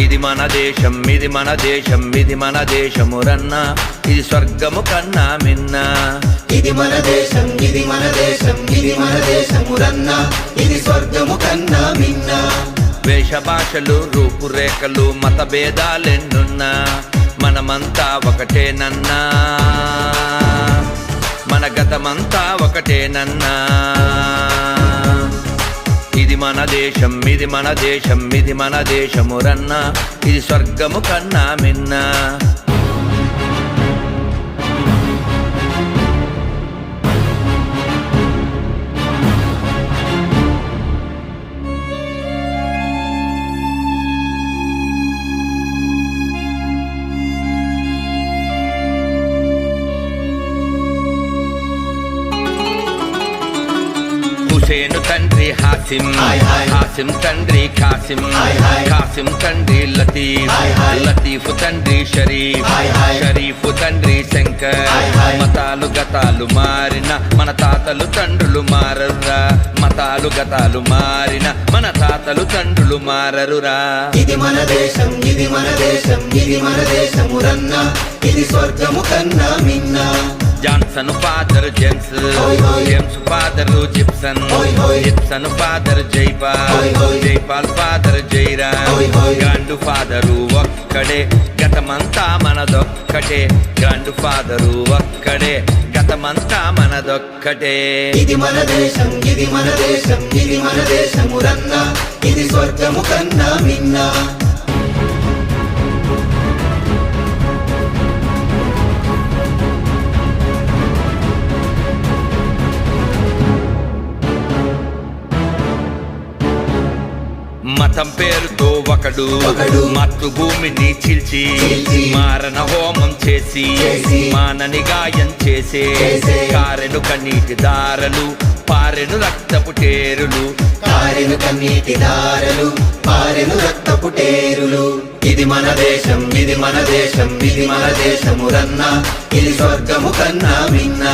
ఇది మన దేశం, ఇది మన దేశం, ఇది మన దేశమురన్న, ఇది స్వర్గము కన్నా మిన్న. ఇది మన దేశం, ఇది మన దేశం, ఇది మన దేశమురన్న, ఇది స్వర్గము కన్నా మిన్న. వేష భాషలు, రూపురేఖలు, మత భేదాలెన్నున్నా మనమంతా ఒకటేనన్నా, మన గతమంతా ఒకటేనన్నా. ఇది మన దేశం, ఇది మన దేశం, ఇది మన దేశమురన్న, ఇది స్వర్గము కన్నా మిన్న. హుసేను తండ్రి హాసిం, హాసిం తండ్రి ఖాసిం, ఖాసిం తండ్రి లతీఫ్, లతీఫ్ తండ్రి షరీఫ్, షరీఫ్ తండ్రి శంకర్. మతాలు గతాలు మారిన మన తాతలు తండ్రులు మారరురా, మతాలు గతాలు మారిన మన తాతలు తండ్రులు మారరురా. ఇది మన దేశం, ఇది మన దేశం, ఇది మన దేశమురన్న, ఇది స్వర్గము కన్నా మిన్న. Johnson father James, James father Gibson, Gibson father Jaipal, Jaipal father Jairam. Grand father ఒక్కడే, గతమంతా మనదొక్కటే. గ్రాండ్ ఫాదరు ఒక్కడే, గతమంతా మనదొక్కటే. ఇది మన దేశం, ఇది మన దేశం, ఇది మన దేశమురన్న, ఇది స్వర్గము కన్నా మిన్న. మతం పేరుతో ఒకడు మాతృభూమిని చీల్చి మారణ హోమం చేసి మానని గాయం చేసే. కారెను కన్నీటి దారలు, పారెను రక్తపు టేరులు, కారెను కన్నీటి దారలు, పారెను రక్తపు టేరులు. ఇది మన దేశం, ఇది మన దేశం, ఇది మన దేశమురన్న, ఇది స్వర్గము కన్నా మిన్న.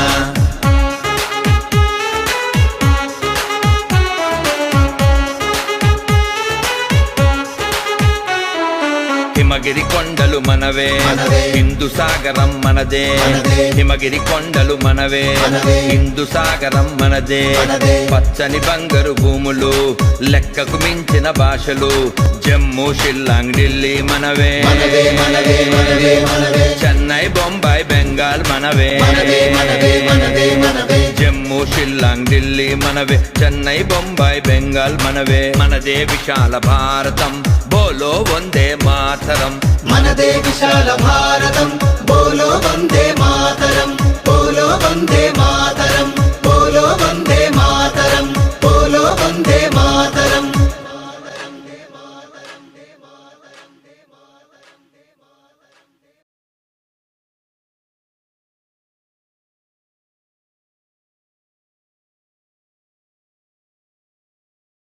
హిమగిరి కొండలు మనవే, హిందూ సాగరం మనదే. హిమగిరి కొండలు మనవే, హిందూ సాగరం మనదే. పచ్చని బంగారు భూములు, లెక్కకు మించిన భాషలు, జమ్మూ షిల్లాంగ్ ఢిల్లీ మనవే. చెన్నై బొంబాయి బెంగాల్ మనవే. జమ్మూ షిల్లాంగ్ ఢిల్లీ మనవే, చెన్నై బొంబాయి బెంగాల్ మనవే. మనదే విశాల భారతం, బోలో వందే మాతరం. మనదే విశాల భారతం,